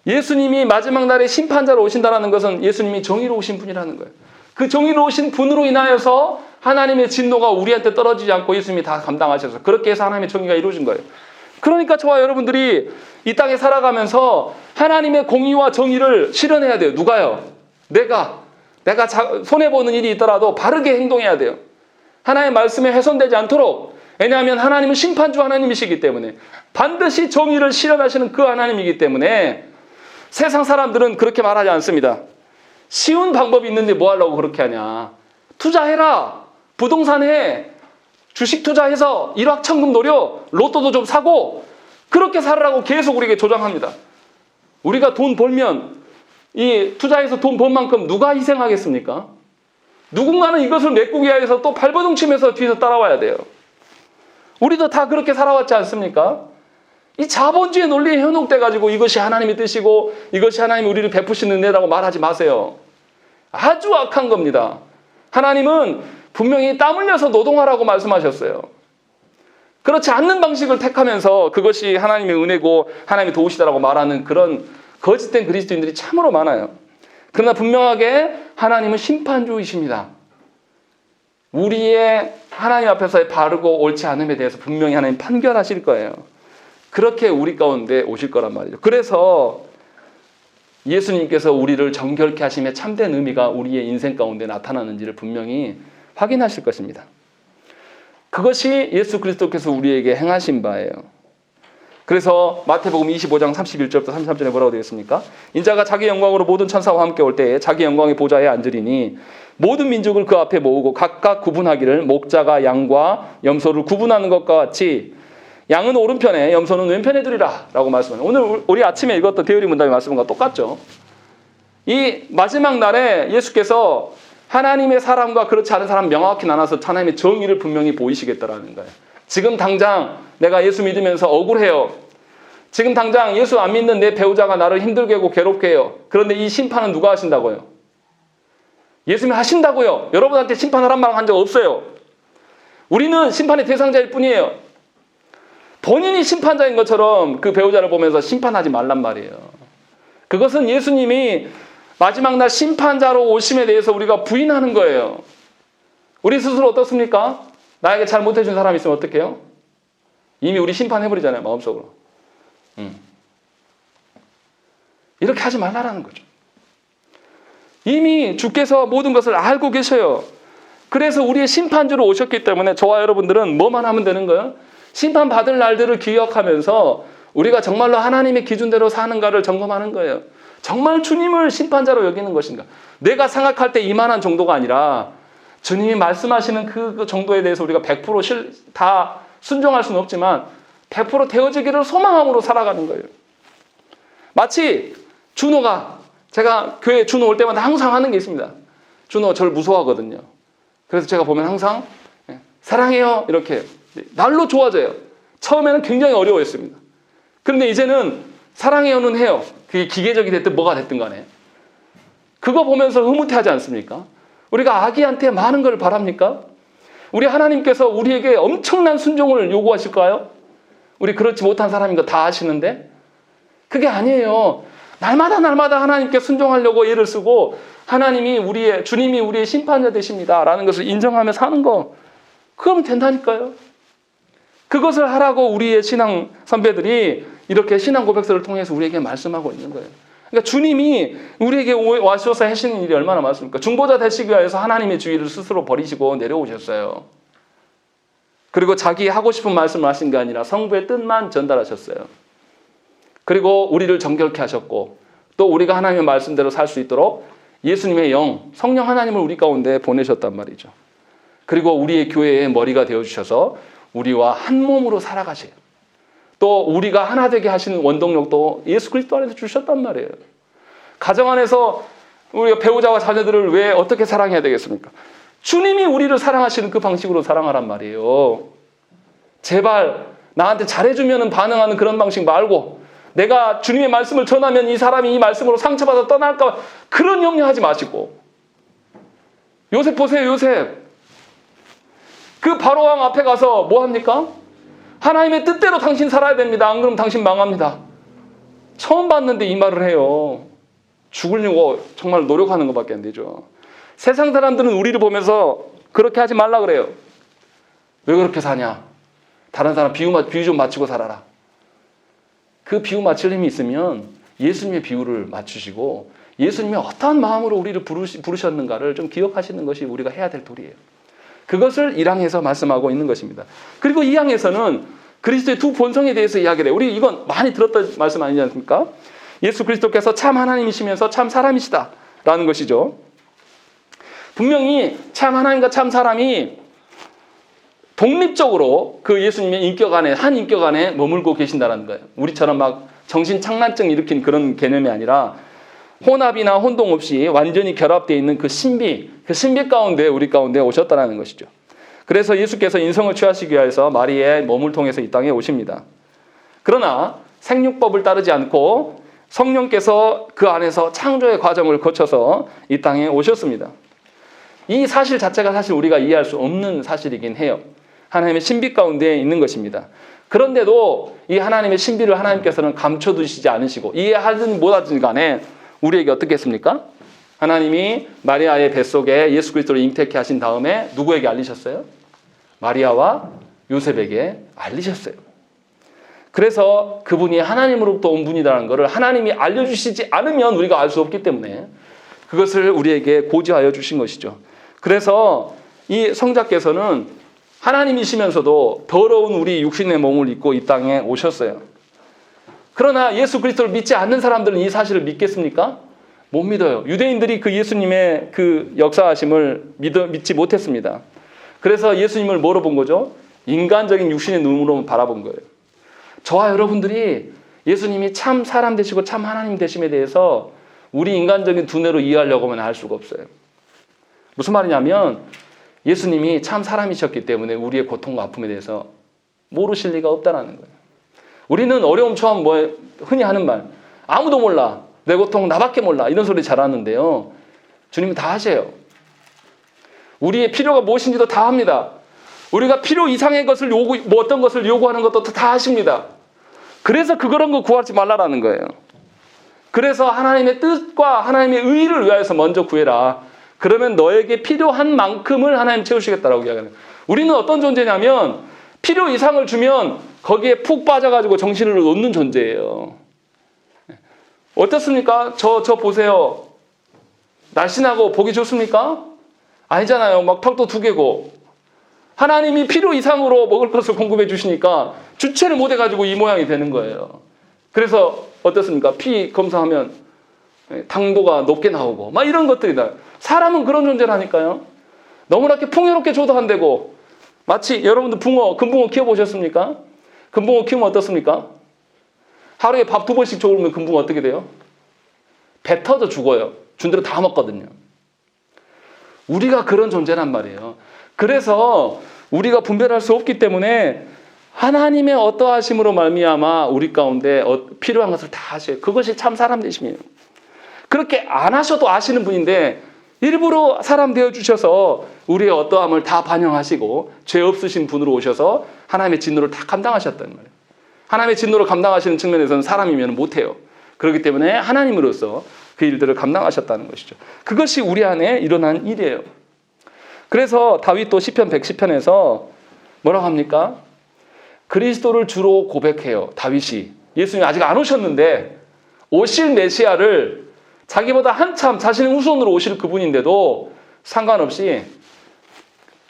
예수님이 마지막 날에 심판자로 오신다는 것은 예수님이 정의로우신 분이라는 거예요. 그 정의로우신 분으로 인하여서 하나님의 진노가 우리한테 떨어지지 않고 예수님이 다 감당하셔서 그렇게 해서 하나님의 정의가 이루어진 거예요. 그러니까 저와 여러분들이 이 땅에 살아가면서 하나님의 공의와 정의를 실현해야 돼요. 누가요? 내가 손해보는 일이 있더라도 바르게 행동해야 돼요. 하나님의 말씀에 훼손되지 않도록. 왜냐하면 하나님은 심판주 하나님이시기 때문에 반드시 정의를 실현하시는 그 하나님이기 때문에 세상 사람들은 그렇게 말하지 않습니다. 쉬운 방법이 있는데 뭐 하려고 그렇게 하냐. 투자해라. 부동산 해. 주식 투자해서 일확천금 노려. 로또도 좀 사고. 그렇게 살으라고 계속 우리에게 조장합니다. 우리가 돈 벌면 이 투자해서 돈 번 만큼 누가 희생하겠습니까? 누군가는 이것을 메꾸기 위해서 또 발버둥 치면서 뒤에서 따라와야 돼요. 우리도 다 그렇게 살아왔지 않습니까? 이 자본주의 논리에 현혹돼가지고 이것이 하나님의 뜻이고 이것이 하나님이 우리를 베푸시는 은혜라고 말하지 마세요. 아주 악한 겁니다. 하나님은 분명히 땀 흘려서 노동하라고 말씀하셨어요. 그렇지 않는 방식을 택하면서 그것이 하나님의 은혜고 하나님의 도우시다라고 말하는 그런 거짓된 그리스도인들이 참으로 많아요. 그러나 분명하게 하나님은 심판주이십니다. 우리의 하나님 앞에서의 바르고 옳지 않음에 대해서 분명히 하나님 판결하실 거예요. 그렇게 우리 가운데 오실 거란 말이죠. 그래서 예수님께서 우리를 정결케 하심의 참된 의미가 우리의 인생 가운데 나타나는지를 분명히 확인하실 것입니다. 그것이 예수 그리스도께서 우리에게 행하신 바예요. 그래서 마태복음 25장 31절부터 33절에 뭐라고 되어 있습니까? 인자가 자기 영광으로 모든 천사와 함께 올 때에 자기 영광의 보좌에 앉으리니 모든 민족을 그 앞에 모으고 각각 구분하기를 목자가 양과 염소를 구분하는 것과 같이 양은 오른편에 염소는 왼편에 두리라 라고 말씀합니다. 오늘 우리 아침에 읽었던 대열이 문답의 말씀과 똑같죠. 이 마지막 날에 예수께서 하나님의 사람과 그렇지 않은 사람 명확히 나눠서 하나님의 정의를 분명히 보이시겠다라는 거예요. 지금 당장 내가 예수 믿으면서 억울해요. 지금 당장 예수 안 믿는 내 배우자가 나를 힘들게 하고 괴롭게 해요. 그런데 이 심판은 누가 하신다고요? 예수님이 하신다고요. 여러분한테 심판하란 말 한 적 없어요. 우리는 심판의 대상자일 뿐이에요. 본인이 심판자인 것처럼 그 배우자를 보면서 심판하지 말란 말이에요. 그것은 예수님이 마지막 날 심판자로 오심에 대해서 우리가 부인하는 거예요. 우리 스스로 어떻습니까? 나에게 잘 못해준 사람이 있으면 어떡해요? 이미 우리 심판해버리잖아요, 마음속으로. 이렇게 하지 말라라는 거죠. 이미 주께서 모든 것을 알고 계셔요. 그래서 우리의 심판주로 오셨기 때문에 저와 여러분들은 뭐만 하면 되는 거예요? 심판받을 날들을 기억하면서 우리가 정말로 하나님의 기준대로 사는가를 점검하는 거예요. 정말 주님을 심판자로 여기는 것인가? 내가 생각할 때 이만한 정도가 아니라 주님이 말씀하시는 그 정도에 대해서 우리가 100% 다 순종할 수는 없지만 100% 되어지기를 소망함으로 살아가는 거예요. 마치 준호가, 제가 교회 준호 올 때마다 항상 하는 게 있습니다. 준호가 저를 무서워하거든요. 그래서 제가 보면 항상 사랑해요 이렇게 날로 좋아져요. 처음에는 굉장히 어려워했습니다. 그런데 이제는 사랑해요는 해요. 그게 기계적이 됐든 뭐가 됐든 간에. 그거 보면서 흐뭇해하지 않습니까? 우리가 아기한테 많은 걸 바랍니까? 우리 하나님께서 우리에게 엄청난 순종을 요구하실까요? 우리 그렇지 못한 사람인 거 다 아시는데? 그게 아니에요. 날마다 하나님께 순종하려고 애를 쓰고 하나님이 주님이 우리의 심판자 되십니다 라는 것을 인정하며 사는 거, 그러면 된다니까요. 그것을 하라고 우리의 신앙 선배들이 이렇게 신앙 고백서를 통해서 우리에게 말씀하고 있는 거예요. 그러니까 주님이 우리에게 와주셔서 하시는 일이 얼마나 많습니까? 중보자 되시기 위해서 하나님의 주의를 스스로 버리시고 내려오셨어요. 그리고 자기 하고 싶은 말씀을 하신 게 아니라 성부의 뜻만 전달하셨어요. 그리고 우리를 정결케 하셨고 또 우리가 하나님의 말씀대로 살 수 있도록 예수님의 영, 성령 하나님을 우리 가운데 보내셨단 말이죠. 그리고 우리의 교회의 머리가 되어주셔서 우리와 한 몸으로 살아가세요. 또 우리가 하나 되게 하시는 원동력도 예수 그리스도 안에서 주셨단 말이에요. 가정 안에서 우리가 배우자와 자녀들을 왜 어떻게 사랑해야 되겠습니까? 주님이 우리를 사랑하시는 그 방식으로 사랑하란 말이에요. 제발 나한테 잘해주면 반응하는 그런 방식 말고 내가 주님의 말씀을 전하면 이 사람이 이 말씀으로 상처받아 떠날까, 그런 염려하지 마시고. 요셉 보세요, 요셉. 그 바로왕 앞에 가서 뭐 합니까? 하나님의 뜻대로 당신 살아야 됩니다. 안 그러면 당신 망합니다. 처음 봤는데 이 말을 해요. 죽으려고 정말 노력하는 것밖에 안 되죠. 세상 사람들은 우리를 보면서 그렇게 하지 말라 그래요. 왜 그렇게 사냐? 다른 사람 비유 좀 맞추고 살아라. 그 비유 맞출 힘이 있으면 예수님의 비유를 맞추시고 예수님이 어떠한 마음으로 우리를 부르셨는가를 좀 기억하시는 것이 우리가 해야 될 도리예요. 그것을 1항에서 말씀하고 있는 것입니다. 그리고 2항에서는 그리스도의 두 본성에 대해서 이야기를 해요. 우리 이건 많이 들었던 말씀 아니지 않습니까? 예수 그리스도께서 참 하나님이시면서 참 사람이시다라는 것이죠. 분명히 참 하나님과 참 사람이 독립적으로 그 예수님의 인격 안에, 한 인격 안에 머물고 계신다는 거예요. 우리처럼 막 정신착란증 일으킨 그런 개념이 아니라 혼합이나 혼동 없이 완전히 결합되어 있는 그 신비 가운데 우리 가운데 오셨다는 것이죠. 그래서 예수께서 인성을 취하시기 위해서 마리의 몸을 통해서 이 땅에 오십니다. 그러나 생육법을 따르지 않고 성령께서 그 안에서 창조의 과정을 거쳐서 이 땅에 오셨습니다. 이 사실 자체가 사실 우리가 이해할 수 없는 사실이긴 해요. 하나님의 신비 가운데 있는 것입니다. 그런데도 이 하나님의 신비를 하나님께서는 감춰두시지 않으시고 이해하든 못하든 간에 우리에게 어떻게 했습니까? 하나님이 마리아의 뱃속에 예수 그리스도를 잉태케 하신 다음에 누구에게 알리셨어요? 마리아와 요셉에게 알리셨어요. 그래서 그분이 하나님으로부터 온 분이라는 것을 하나님이 알려주시지 않으면 우리가 알 수 없기 때문에 그것을 우리에게 고지하여 주신 것이죠. 그래서 이 성자께서는 하나님이시면서도 더러운 우리 육신의 몸을 입고 이 땅에 오셨어요. 그러나 예수 그리스도를 믿지 않는 사람들은 이 사실을 믿겠습니까? 못 믿어요. 유대인들이 그 예수님의 그 역사하심을 믿지 못했습니다. 그래서 예수님을 뭐로 본 거죠? 인간적인 육신의 눈으로 바라본 거예요. 저와 여러분들이 예수님이 참 사람 되시고 참 하나님 되심에 대해서 우리 인간적인 두뇌로 이해하려고 하면 알 수가 없어요. 무슨 말이냐면 예수님이 참 사람이셨기 때문에 우리의 고통과 아픔에 대해서 모르실 리가 없다는 거예요. 우리는 어려움 처음 흔히 하는 말, 아무도 몰라, 내 고통 나밖에 몰라, 이런 소리 잘 하는데요. 주님은 다 하세요. 우리의 필요가 무엇인지도 다 합니다. 우리가 필요 이상의 것을 어떤 것을 요구하는 것도 다 하십니다. 그래서 그런 거 구하지 말라라는 거예요. 그래서 하나님의 뜻과 하나님의 의를 위하여서 먼저 구해라. 그러면 너에게 필요한 만큼을 하나님 채우시겠다라고 이야기하는 거예요. 우리는 어떤 존재냐면 필요 이상을 주면 거기에 푹 빠져가지고 정신을 놓는 존재예요. 어떻습니까? 저 보세요. 날씬하고 보기 좋습니까? 아니잖아요. 막 턱도 2개고. 하나님이 필요 이상으로 먹을 것을 공급해 주시니까 주체를 못 해가지고 이 모양이 되는 거예요. 그래서 어떻습니까? 피 검사하면 당도가 높게 나오고 막 이런 것들이다. 사람은 그런 존재라니까요. 너무나 이렇게 풍요롭게 줘도 안 되고 마치 여러분들 금붕어 키워보셨습니까? 금붕어 키우면 어떻습니까? 하루에 밥 2번씩 줘오면 금붕어 어떻게 돼요? 배 터져 죽어요. 준 대로 다 먹거든요. 우리가 그런 존재란 말이에요. 그래서 우리가 분별할 수 없기 때문에 하나님의 어떠하심으로 말미암아 우리 가운데 필요한 것을 다 하셔요. 그것이 참 사람 되심이에요. 그렇게 안 하셔도 아시는 분인데 일부러 사람 되어주셔서 우리의 어떠함을 다 반영하시고 죄 없으신 분으로 오셔서 하나님의 진노를 다 감당하셨단 말이에요. 하나님의 진노를 감당하시는 측면에서는 사람이면 못해요. 그렇기 때문에 하나님으로서 그 일들을 감당하셨다는 것이죠. 그것이 우리 안에 일어난 일이에요. 그래서 다윗도 시편 110편에서 뭐라고 합니까? 그리스도를 주로 고백해요. 다윗이. 예수님이 아직 안 오셨는데 오실 메시아를 자기보다 한참 자신의 후손으로 오실 그분인데도 상관없이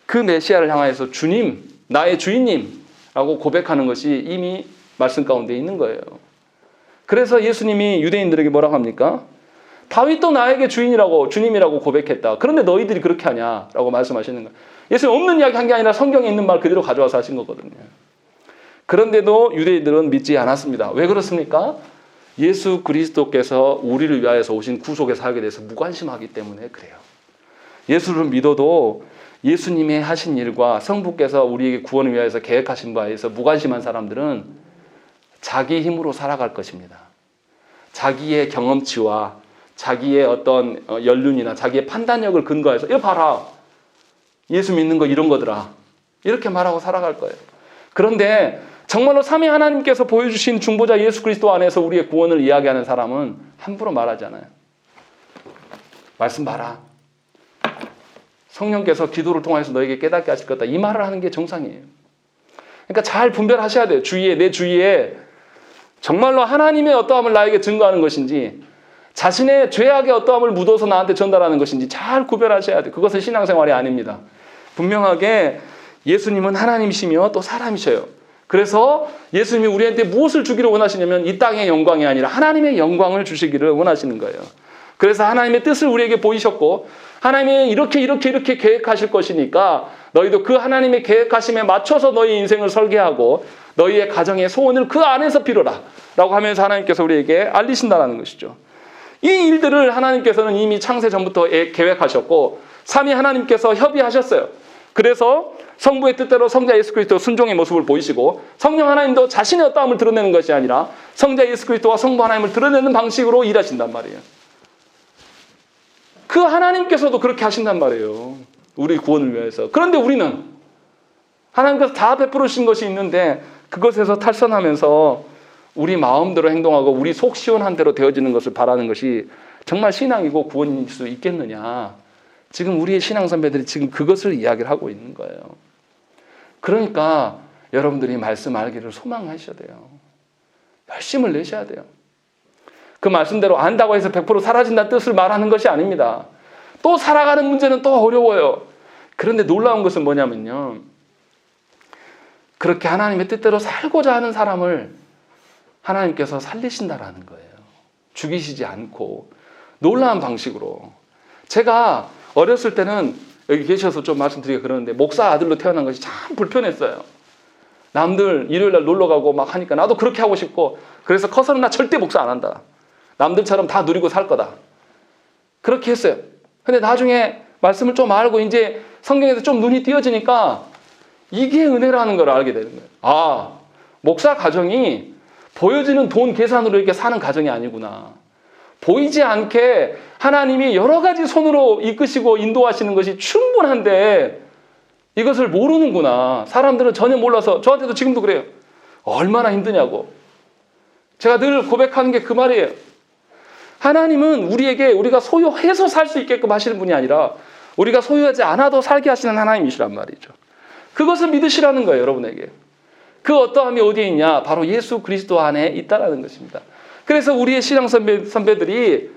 그 메시아를 향하여서 주님, 나의 주인님라고 고백하는 것이 이미 말씀 가운데 있는 거예요. 그래서 예수님이 유대인들에게 뭐라고 합니까? 다윗도 나에게 주인이라고 주님이라고 고백했다. 그런데 너희들이 그렇게 하냐라고 말씀하시는 거예요. 예수님 없는 이야기 한 게 아니라 성경에 있는 말 그대로 가져와서 하신 거거든요. 그런데도 유대인들은 믿지 않았습니다. 왜 그렇습니까? 예수 그리스도께서 우리를 위하여서 오신 구속의 사역에 대해서 무관심하기 때문에 그래요. 예수를 믿어도 예수님의 하신 일과 성부께서 우리에게 구원을 위하여서 계획하신 바에 대해서 무관심한 사람들은 자기 힘으로 살아갈 것입니다. 자기의 경험치와 자기의 어떤 연륜이나 자기의 판단력을 근거해서 이거 봐라. 예수 믿는 거 이런 거더라. 이렇게 말하고 살아갈 거예요. 그런데 정말로 삼위 하나님께서 보여주신 중보자 예수 그리스도 안에서 우리의 구원을 이야기하는 사람은 함부로 말하지 않아요. 말씀 봐라. 성령께서 기도를 통해서 너에게 깨닫게 하실 거다. 이 말을 하는 게 정상이에요. 그러니까 잘 분별하셔야 돼요. 내 주위에 정말로 하나님의 어떠함을 나에게 증거하는 것인지 자신의 죄악의 어떠함을 묻어서 나한테 전달하는 것인지 잘 구별하셔야 돼요. 그것은 신앙생활이 아닙니다. 분명하게 예수님은 하나님이시며 또 사람이셔요. 그래서 예수님이 우리한테 무엇을 주기를 원하시냐면 이 땅의 영광이 아니라 하나님의 영광을 주시기를 원하시는 거예요. 그래서 하나님의 뜻을 우리에게 보이셨고 하나님이 이렇게 계획하실 것이니까 너희도 그 하나님의 계획하심에 맞춰서 너희 인생을 설계하고 너희의 가정의 소원을 그 안에서 빌어라 라고 하면서 하나님께서 우리에게 알리신다는 것이죠. 이 일들을 하나님께서는 이미 창세 전부터 계획하셨고 삼위 하나님께서 협의하셨어요. 그래서 성부의 뜻대로 성자 예수 그리스도 순종의 모습을 보이시고 성령 하나님도 자신의 어떠함을 드러내는 것이 아니라 성자 예수 그리스도와 성부 하나님을 드러내는 방식으로 일하신단 말이에요. 그 하나님께서도 그렇게 하신단 말이에요. 우리 구원을 위해서. 그런데 우리는 하나님께서 다 베풀어 주신 것이 있는데 그것에서 탈선하면서 우리 마음대로 행동하고 우리 속 시원한 대로 되어지는 것을 바라는 것이 정말 신앙이고 구원일 수 있겠느냐. 지금 우리의 신앙 선배들이 지금 그것을 이야기를 하고 있는 거예요. 그러니까 여러분들이 말씀 알기를 소망하셔야 돼요. 열심을 내셔야 돼요. 그 말씀대로 안다고 해서 100% 사라진다는 뜻을 말하는 것이 아닙니다. 또 살아가는 문제는 또 어려워요. 그런데 놀라운 것은 뭐냐면요. 그렇게 하나님의 뜻대로 살고자 하는 사람을 하나님께서 살리신다라는 거예요. 죽이시지 않고 놀라운 방식으로. 제가 어렸을 때는 여기 계셔서 좀 말씀드리기가 그러는데 목사 아들로 태어난 것이 참 불편했어요. 남들 일요일날 놀러 가고 막 하니까 나도 그렇게 하고 싶고 그래서 커서는 나 절대 목사 안 한다. 남들처럼 다 누리고 살 거다. 그렇게 했어요. 근데 나중에 말씀을 좀 알고 이제 성경에서 좀 눈이 띄어지니까 이게 은혜라는 걸 알게 되는 거예요. 아, 목사 가정이 보여지는 돈 계산으로 이렇게 사는 가정이 아니구나. 보이지 않게 하나님이 여러 가지 손으로 이끄시고 인도하시는 것이 충분한데 이것을 모르는구나. 사람들은 전혀 몰라서 저한테도 지금도 그래요. 얼마나 힘드냐고. 제가 늘 고백하는 게 그 말이에요. 하나님은 우리에게 우리가 소유해서 살 수 있게끔 하시는 분이 아니라 우리가 소유하지 않아도 살게 하시는 하나님이시란 말이죠. 그것을 믿으시라는 거예요, 여러분에게. 그 어떠함이 어디에 있냐? 바로 예수 그리스도 안에 있다라는 것입니다. 그래서 우리의 신앙 선배들이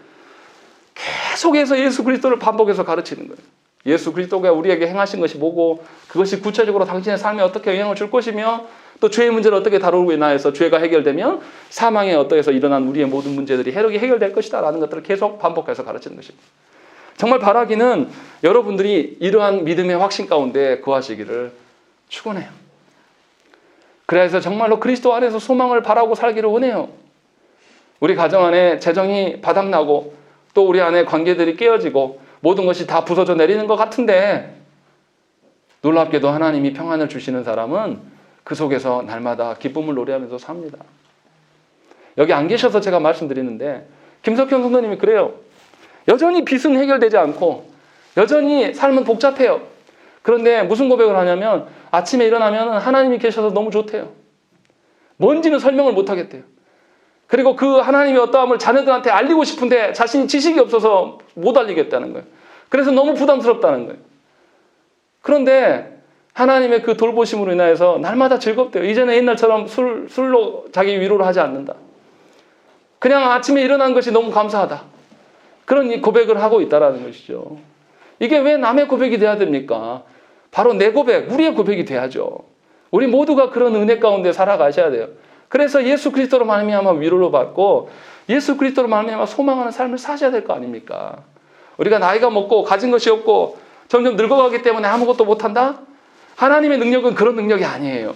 계속해서 예수 그리스도를 반복해서 가르치는 거예요. 예수 그리스도가 우리에게 행하신 것이 뭐고 그것이 구체적으로 당신의 삶에 어떻게 영향을 줄 것이며 또 죄의 문제를 어떻게 다루고 있나 해서 죄가 해결되면 사망에 어떠해서 일어난 우리의 모든 문제들이 해결될 것이다 라는 것들을 계속 반복해서 가르치는 것입니다. 정말 바라기는 여러분들이 이러한 믿음의 확신 가운데 거하시기를 축원해요. 그래서 정말로 그리스도 안에서 소망을 바라고 살기를 원해요. 우리 가정 안에 재정이 바닥나고 또 우리 안에 관계들이 깨어지고 모든 것이 다 부서져 내리는 것 같은데 놀랍게도 하나님이 평안을 주시는 사람은 그 속에서 날마다 기쁨을 노래하면서 삽니다. 여기 안 계셔서 제가 말씀드리는데 김석현 선생님이 그래요. 여전히 빚은 해결되지 않고 여전히 삶은 복잡해요. 그런데 무슨 고백을 하냐면 아침에 일어나면 하나님이 계셔서 너무 좋대요. 뭔지는 설명을 못 하겠대요. 그리고 그 하나님의 어떠함을 자녀들한테 알리고 싶은데 자신이 지식이 없어서 못 알리겠다는 거예요. 그래서 너무 부담스럽다는 거예요. 그런데 하나님의 그 돌보심으로 인하여서 날마다 즐겁대요. 이전에 옛날처럼 술로 자기 위로를 하지 않는다. 그냥 아침에 일어난 것이 너무 감사하다. 그런 고백을 하고 있다는 것이죠. 이게 왜 남의 고백이 돼야 됩니까? 바로 내 고백, 우리의 고백이 돼야죠. 우리 모두가 그런 은혜 가운데 살아가셔야 돼요. 그래서 예수 그리스도로 말미암아 위로를 받고 예수 그리스도로 말미암아 소망하는 삶을 사셔야 될 거 아닙니까? 우리가 나이가 먹고 가진 것이 없고 점점 늙어가기 때문에 아무것도 못한다? 하나님의 능력은 그런 능력이 아니에요.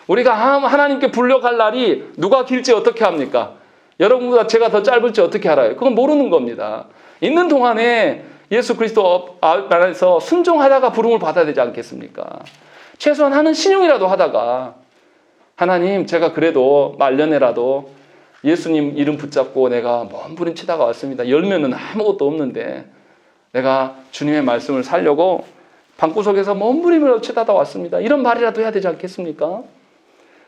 우리가 하나님께 불려갈 날이 누가 길지 어떻게 합니까? 여러분보다 제가 더 짧을지 어떻게 알아요? 그건 모르는 겁니다. 있는 동안에 예수 그리스도 안에서 순종하다가 부름을 받아야 되지 않겠습니까? 최소한 하는 신용이라도 하다가 하나님 제가 그래도 말년에라도 예수님 이름 붙잡고 내가 몸부림치다가 왔습니다. 열면은 아무것도 없는데 내가 주님의 말씀을 살려고 방구석에서 몸부림을 치다가 왔습니다. 이런 말이라도 해야 되지 않겠습니까?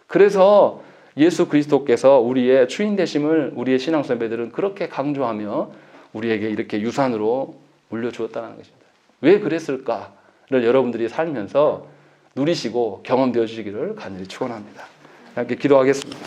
그래서 예수 그리스도께서 우리의 주인 되심을 우리의 신앙 선배들은 그렇게 강조하며 우리에게 이렇게 유산으로 물려주었다는 것입니다. 왜 그랬을까를 여러분들이 살면서 누리시고 경험되어 주시기를 간절히 축원합니다. 함께 기도하겠습니다.